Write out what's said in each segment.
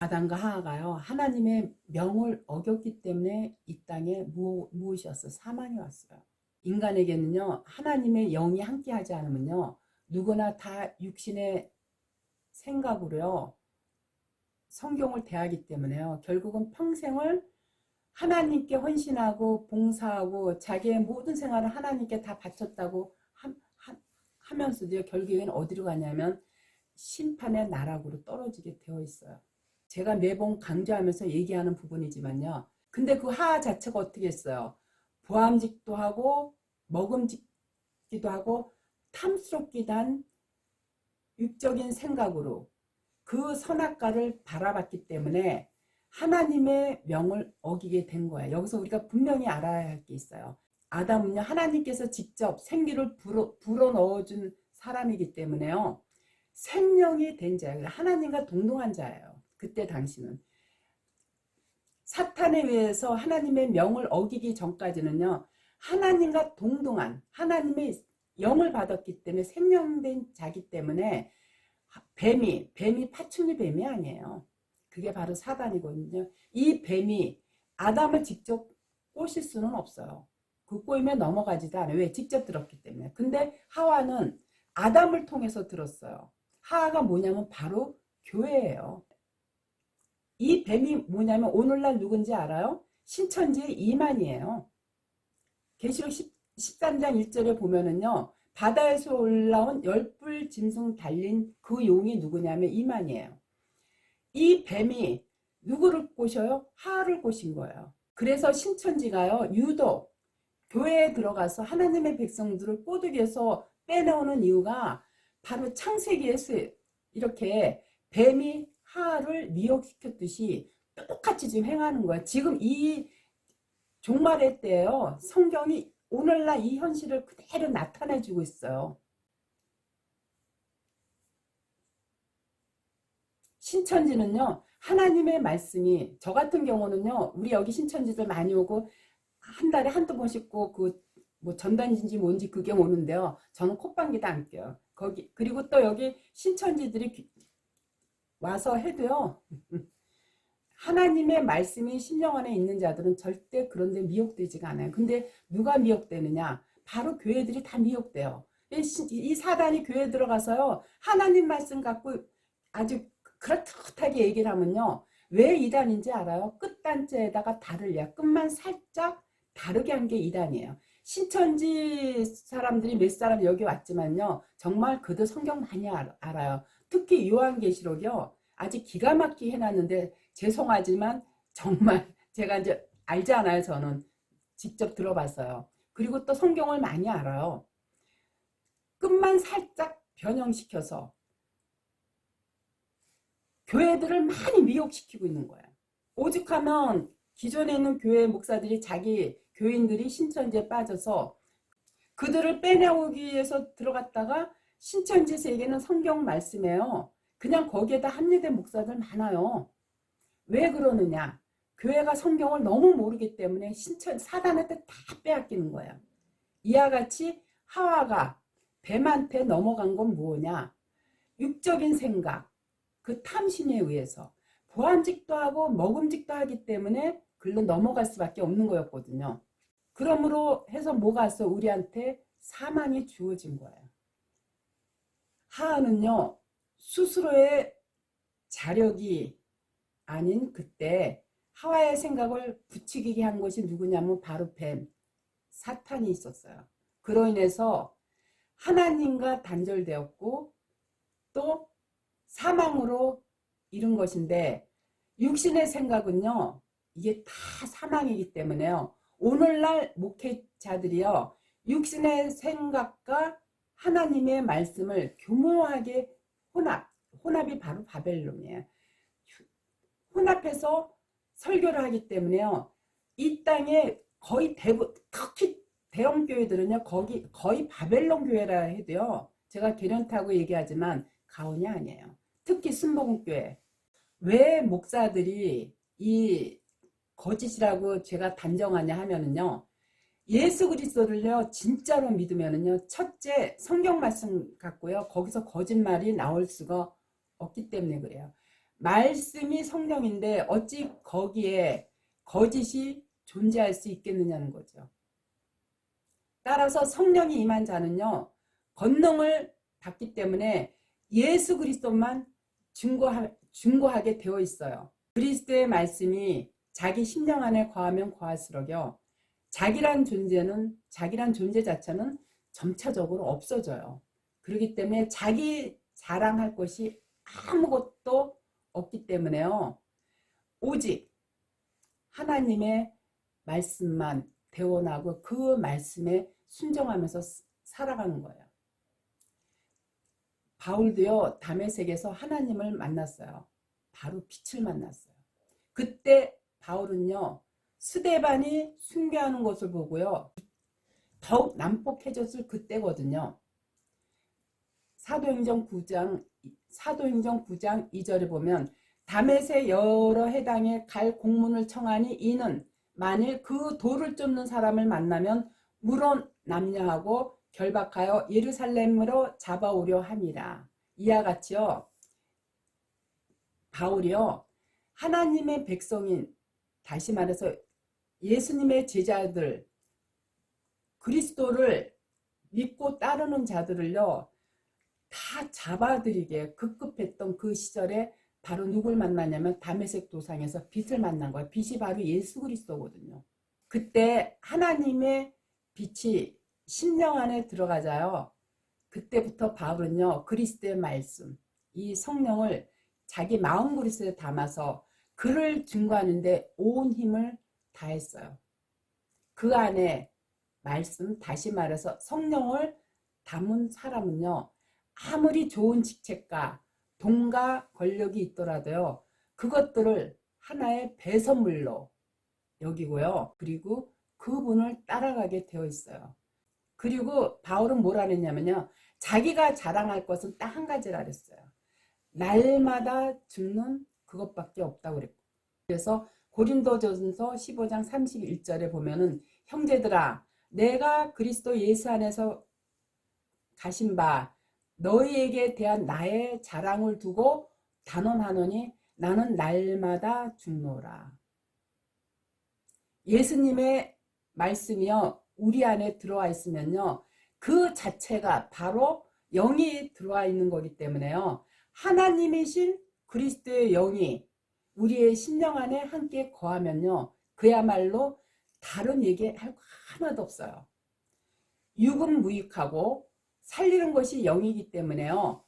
아담과 하와가요, 하나님의 명을 어겼기 때문에 이 땅에 무엇이 왔어요? 사망이 왔어요. 인간에게는요, 하나님의 영이 함께하지 않으면요, 누구나 다 육신의 생각으로요, 성경을 대하기 때문에요, 결국은 평생을 하나님께 헌신하고 봉사하고 자기의 모든 생활을 하나님께 다 바쳤다고 하면서도요, 결국에는 어디로 가냐면 심판의 나락으로 떨어지게 되어 있어요. 제가 매번 강조하면서 얘기하는 부분이지만요. 근데 그 하하 자체가 어떻게 했어요? 보암직도 하고 먹음직기도 하고 탐스럽기도 한 육적인 생각으로 그 선악과를 바라봤기 때문에 하나님의 명을 어기게 된 거예요. 여기서 우리가 분명히 알아야 할 게 있어요. 아담은요, 하나님께서 직접 생기를 불어 넣어준 사람이기 때문에요, 생명이 된 자예요. 하나님과 동등한 자예요. 그때 당시는. 사탄에 의해서 하나님의 명을 어기기 전까지는요, 하나님과 동등한 하나님의 영을 받았기 때문에 생명된 자기 때문에 뱀이 파충류 뱀이 아니에요. 그게 바로 사단이거든요. 이 뱀이 아담을 직접 꼬실 수는 없어요. 그 꼬이면 넘어가지도 않아요. 왜? 직접 들었기 때문에. 근데 하와는 아담을 통해서 들었어요. 하와가 뭐냐면 바로 교회예요. 이 뱀이 뭐냐면 오늘날 누군지 알아요? 신천지의 이만이에요. 계시록 13장 1절에 보면은요, 바다에서 올라온 열불 짐승 달린 그 용이 누구냐면 이만이에요. 이 뱀이 누구를 꼬셔요? 하하를 꼬신 거예요. 그래서 신천지가요, 유독 교회에 들어가서 하나님의 백성들을 꼬드겨서 빼내오는 이유가 바로 창세기에서 이렇게 뱀이 하하를 미혹시켰듯이 똑같이 지금 행하는 거예요. 지금 이 종말의 때예요. 성경이 오늘날 이 현실을 그대로 나타내주고 있어요. 신천지는요, 하나님의 말씀이, 저 같은 경우는요, 우리 여기 신천지들 많이 오고 한 달에 한두 번씩 뭐 전단지인지 뭔지 그게 오는데요, 저는 콧방귀도 안 껴요. 거기 그리고 또 여기 신천지들이 와서 해도요, 하나님의 말씀이 심령 안에 있는 자들은 절대 그런 데 미혹되지가 않아요. 근데 누가 미혹되느냐? 바로 교회들이 다 미혹돼요. 이 사단이 교회에 들어가서요, 하나님 말씀 갖고 아주 그렇듯하게 얘기를 하면요, 왜 이단인지 알아요? 끝단째에다가 달을요. 끝만 살짝 다르게 한 게 이단이에요. 신천지 사람들이 몇 사람 여기 왔지만요, 정말 그들 성경 많이 알아요. 특히 요한계시록이요, 아주 기가 막히게 해놨는데, 죄송하지만 정말 제가 이제 알잖아요. 저는 직접 들어봤어요. 그리고 또 성경을 많이 알아요. 끝만 살짝 변형시켜서 교회들을 많이 미혹시키고 있는 거예요. 오죽하면 기존에 있는 교회 목사들이 자기 교인들이 신천지에 빠져서 그들을 빼내오기 위해서 들어갔다가 신천지 세계는 성경 말씀이에요. 그냥 거기에다 합리된 목사들 많아요. 왜 그러느냐? 교회가 성경을 너무 모르기 때문에 사단한테 다 빼앗기는 거예요. 이와 같이 하와가 뱀한테 넘어간 건 뭐냐? 육적인 생각, 그 탐심에 의해서 보암직도 하고 먹음직도 하기 때문에 글로 넘어갈 수밖에 없는 거였거든요. 그러므로 해서 뭐가 왔어? 우리한테 사망이 주어진 거예요. 하하는요, 스스로의 자력이 아닌 그때 하와의 생각을 부추기게 한 것이 누구냐면 바로 뱀, 사탄이 있었어요. 그로 인해서 하나님과 단절되었고 또 사망으로 이룬 것인데, 육신의 생각은요, 이게 다 사망이기 때문에요, 오늘날 목회자들이요, 육신의 생각과 하나님의 말씀을 교묘하게 혼합이 바로 바벨론이에요. 혼합해서 설교를 하기 때문에요, 이 땅에 거의 특히 대형 교회들은요, 거의 바벨론 교회라 해도요, 제가 개런타고 얘기하지만 가온이 아니에요. 특히 순복음교회. 왜 목사들이 이 거짓이라고 제가 단정하냐 하면은요. 예수 그리스도를요 진짜로 믿으면은요 첫째 성경 말씀 같고요 거기서 거짓말이 나올 수가 없기 때문에 그래요. 말씀이 성령인데 어찌 거기에 거짓이 존재할 수 있겠느냐는 거죠. 따라서 성령이 임한 자는요 권능을 받기 때문에 예수 그리스도만 중고하게 되어 있어요. 그리스도의 말씀이 자기 심령 안에 거하면 거할수록요 자기란 존재 자체는 점차적으로 없어져요. 그렇기 때문에 자기 자랑할 것이 아무것도 없기 때문에요. 오직 하나님의 말씀만 대원하고 그 말씀에 순종하면서 살아가는 거예요. 바울도요 다메섹에서 하나님을 만났어요. 바로 빛을 만났어요. 그때 바울은요 스데반이 순교하는 것을 보고요 더욱 난폭해졌을 그때거든요. 사도행전 9장 2절에 보면 다메섹 여러 해당에 갈 공문을 청하니 이는 만일 그 돌을 쫓는 사람을 만나면 물어 남녀하고 결박하여 예루살렘으로 잡아오려 함이라. 이와 같이요 바울이요 하나님의 백성인 다시 말해서 예수님의 제자들 그리스도를 믿고 따르는 자들을요 다 잡아들이게 급급했던 그 시절에 바로 누굴 만나냐면 다메섹 도상에서 빛을 만난 거예요. 빛이 바로 예수 그리스도거든요. 그때 하나님의 빛이 심령 안에 들어가자요. 그때부터 바울은요 그리스도의 말씀 이 성령을 자기 마음 그리스도에 담아서 그를 증거하는데 온 힘을 다했어요. 그 안에 말씀 다시 말해서 성령을 담은 사람은요 아무리 좋은 직책과 돈과 권력이 있더라도요 그것들을 하나의 배선물로 여기고요 그리고 그분을 따라가게 되어 있어요. 그리고 바울은 뭐라 했냐면요 자기가 자랑할 것은 딱 한 가지라 그랬어요. 날마다 죽는 그것밖에 없다고 그랬고 그래서 고린도전서 15장 31절에 보면은 형제들아 내가 그리스도 예수 안에서 가신 바 너희에게 대한 나의 자랑을 두고 단언하노니 나는 날마다 죽노라. 예수님의 말씀이요 우리 안에 들어와 있으면요 그 자체가 바로 영이 들어와 있는 거기 때문에요 하나님이신 그리스도의 영이 우리의 심령 안에 함께 거하면요 그야말로 다른 얘기할 거 하나도 없어요. 육은 무익하고 살리는 것이 영이기 때문에요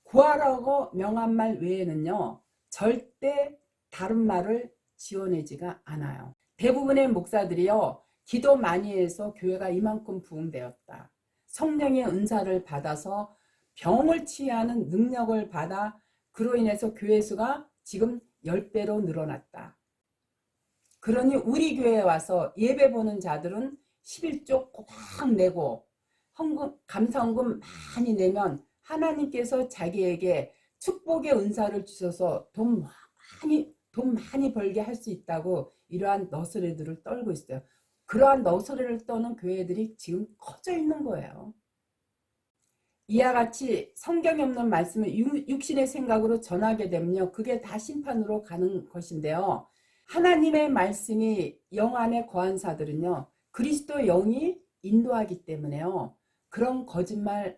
구하라고 명한 말 외에는요 절대 다른 말을 지어내지가 않아요. 대부분의 목사들이요 기도 많이 해서 교회가 이만큼 부흥되었다. 성령의 은사를 받아서 병을 치유하는 능력을 받아 그로 인해서 교회 수가 지금 10배로 늘어났다. 그러니 우리 교회에 와서 예배 보는 자들은 11조 꼬박 내고 감사헌금 많이 내면 하나님께서 자기에게 축복의 은사를 주셔서 돈 많이 벌게 할 수 있다고 이러한 너스레들을 떨고 있어요. 그러한 너스레를 떠는 교회들이 지금 커져 있는 거예요. 이와 같이 성경에 없는 말씀을 육신의 생각으로 전하게 되면요 그게 다 심판으로 가는 것인데요 하나님의 말씀이 영 안에 거한 자들은요 그리스도 영이 인도하기 때문에요 그런 거짓말로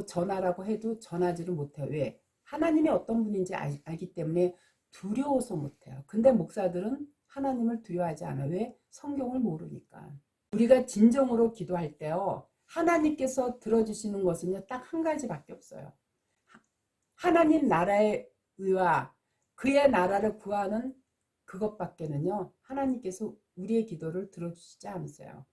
전하라고 해도 전하지를 못해요. 왜? 하나님이 어떤 분인지 알기 때문에 두려워서 못해요. 근데 목사들은 하나님을 두려워하지 않아요. 왜? 성경을 모르니까. 우리가 진정으로 기도할 때요 하나님께서 들어주시는 것은요 딱 한 가지밖에 없어요. 하나님 나라의 의와 그의 나라를 구하는 그것밖에는요 하나님께서 우리의 기도를 들어주시지 않으세요.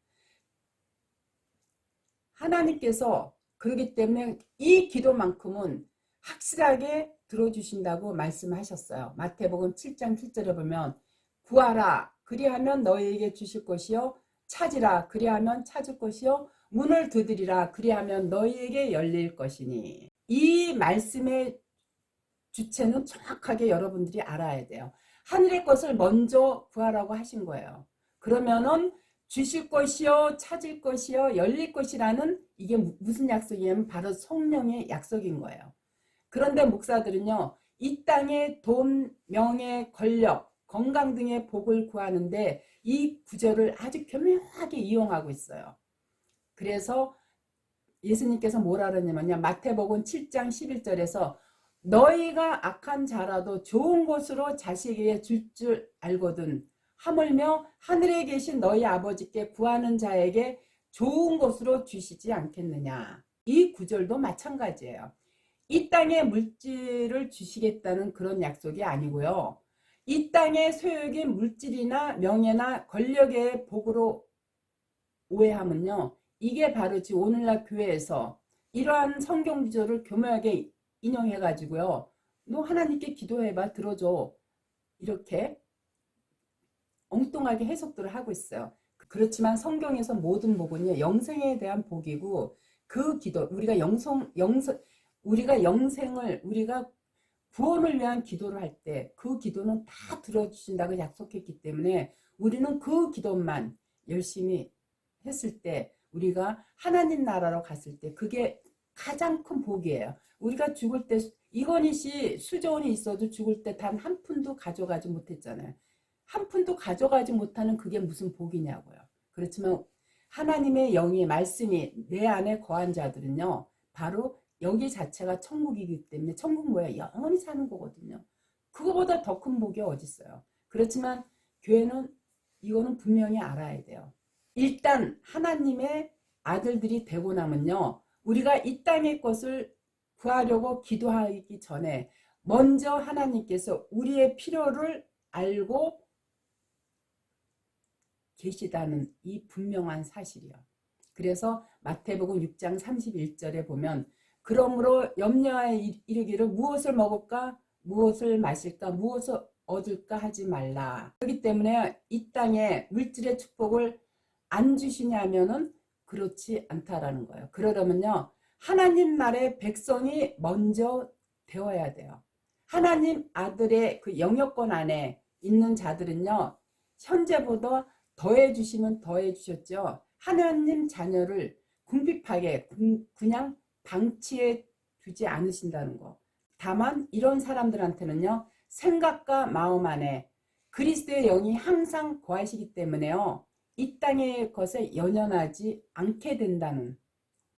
하나님께서 그렇기 때문에 이 기도만큼은 확실하게 들어주신다고 말씀하셨어요. 마태복음 7장 7절에 보면 구하라 그리하면 너희에게 주실 것이요 찾으라 그리하면 찾을 것이요 문을 두드리라 그리하면 너희에게 열릴 것이니. 이 말씀의 주체는 정확하게 여러분들이 알아야 돼요. 하늘의 것을 먼저 구하라고 하신 거예요. 그러면은 주실 것이요 찾을 것이요 열릴 것이라는 이게 무슨 약속이냐면 바로 성령의 약속인 거예요. 그런데 목사들은요, 이 땅에 돈, 명예, 권력, 건강 등의 복을 구하는데 이 구절을 아주 교묘하게 이용하고 있어요. 그래서 예수님께서 뭐라 그러냐면요, 마태복음 7장 11절에서 너희가 악한 자라도 좋은 것으로 자식에게 줄 줄 알거든 하물며 하늘에 계신 너희 아버지께 구하는 자에게 좋은 것으로 주시지 않겠느냐. 이 구절도 마찬가지예요. 이 땅에 물질을 주시겠다는 그런 약속이 아니고요. 이 땅의 소욕이 물질이나 명예나 권력의 복으로 오해하면요, 이게 바로 지금 오늘날 교회에서 이러한 성경 구절을 교묘하게 인용해 가지고요, 너 하나님께 기도해봐 들어줘, 이렇게 엉뚱하게 해석들을 하고 있어요. 그렇지만 성경에서 모든 복은요, 영생에 대한 복이고, 그 기도, 우리가 영생을, 우리가 구원을 위한 기도를 할 때 그 기도는 다 들어주신다고 약속했기 때문에 우리는 그 기도만 열심히 했을 때, 우리가 하나님 나라로 갔을 때 그게 가장 큰 복이에요. 우리가 죽을 때 이건희 씨 수조원이 있어도 죽을 때 단 한 푼도 가져가지 못했잖아요. 한 푼도 가져가지 못하는 그게 무슨 복이냐고요. 그렇지만 하나님의 영의 말씀이 내 안에 거한 자들은요, 바로 여기 자체가 천국이기 때문에 천국 뭐야? 영원히 사는 거거든요. 그거보다 더 큰 복이 어디 있어요. 그렇지만 교회는 이거는 분명히 알아야 돼요. 일단 하나님의 아들들이 되고 나면요, 우리가 이 땅의 것을 구하려고 기도하기 전에 먼저 하나님께서 우리의 필요를 알고 계시다는 이 분명한 사실이요. 그래서 마태복음 6장 31절에 보면 그러므로 염려하여 이르기를 무엇을 먹을까 무엇을 마실까 무엇을 얻을까 하지 말라. 그렇기 때문에 이 땅에 물질의 축복을 안 주시냐면은 그렇지 않다라는 거예요. 그러려면요, 하나님 나라의 백성이 먼저 되어야 돼요. 하나님 아들의 그 영역권 안에 있는 자들은요, 현재보다 더해 주시면 더해 주셨죠. 하나님 자녀를 궁핍하게 그냥 방치해 두지 않으신다는 거. 다만 이런 사람들한테는요, 생각과 마음 안에 그리스도의 영이 항상 거하시기 때문에요, 이 땅의 것에 연연하지 않게 된다는,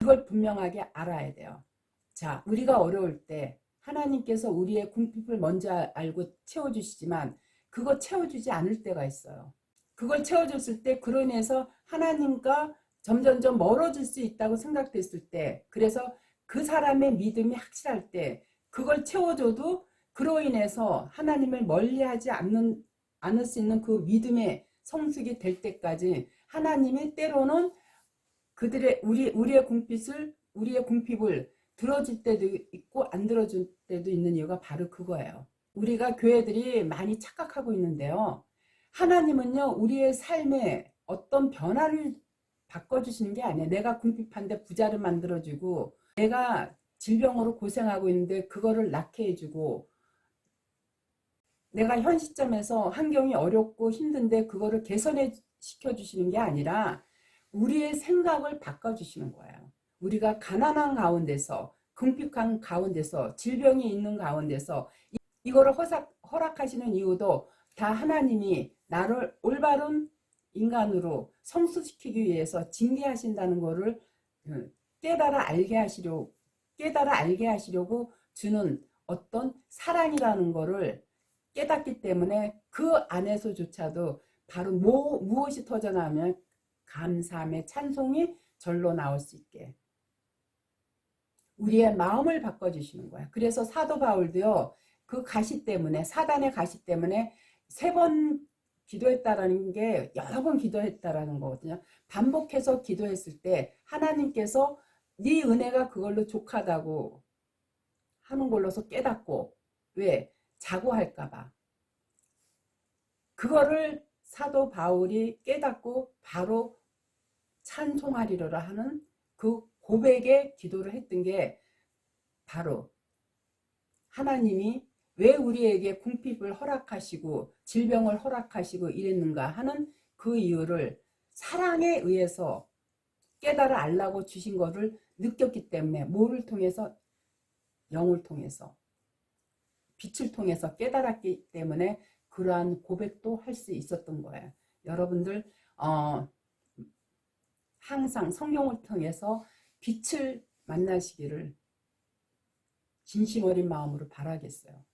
이걸 분명하게 알아야 돼요. 자, 우리가 어려울 때 하나님께서 우리의 궁핍을 먼저 알고 채워주시지만 그거 채워주지 않을 때가 있어요. 그걸 채워줬을 때 그로 인해서 하나님과 점점점 멀어질 수 있다고 생각됐을 때, 그래서 그 사람의 믿음이 확실할 때 그걸 채워줘도 그로 인해서 하나님을 멀리하지 않을 수 있는 그 믿음의 성숙이 될 때까지 하나님이 때로는 우리의 궁핍을 들어줄 때도 있고 안 들어줄 때도 있는 이유가 바로 그거예요. 우리가 교회들이 많이 착각하고 있는데요, 하나님은요, 우리의 삶에 어떤 변화를 바꿔주시는 게 아니에요. 내가 궁핍한데 부자를 만들어주고, 내가 질병으로 고생하고 있는데 그거를 낫게 해주고, 내가 현 시점에서 환경이 어렵고 힘든데 그거를 개선해 시켜주시는 게 아니라 우리의 생각을 바꿔주시는 거예요. 우리가 가난한 가운데서, 궁핍한 가운데서, 질병이 있는 가운데서 이거를 허락하시는 이유도 다 하나님이 나를 올바른 인간으로 성숙시키기 위해서 징계하신다는 것을 깨달아 알게 하시려고 주는 어떤 사랑이라는 것을 깨닫기 때문에 그 안에서조차도 바로 무엇이 터져나오면 감사함의 찬송이 절로 나올 수 있게 우리의 마음을 바꿔주시는 거야. 그래서 사도 바울도요, 그 가시 때문에, 사단의 가시 때문에 3번 기도했다라는 게 여러 번 기도했다라는 거거든요. 반복해서 기도했을 때 하나님께서 네 은혜가 그걸로 족하다고 하는 걸로서 깨닫고, 왜? 자고할까봐. 그거를 사도 바울이 깨닫고 바로 찬송하리로라 하는 그 고백의 기도를 했던 게 바로 하나님이 왜 우리에게 궁핍을 허락하시고 질병을 허락하시고 이랬는가 하는 그 이유를 사랑에 의해서 깨달아 알라고 주신 것을 느꼈기 때문에 뭐를 통해서? 영을 통해서, 빛을 통해서 깨달았기 때문에 그러한 고백도 할 수 있었던 거예요. 여러분들 항상 성령을 통해서 빛을 만나시기를 진심 어린 마음으로 바라겠어요.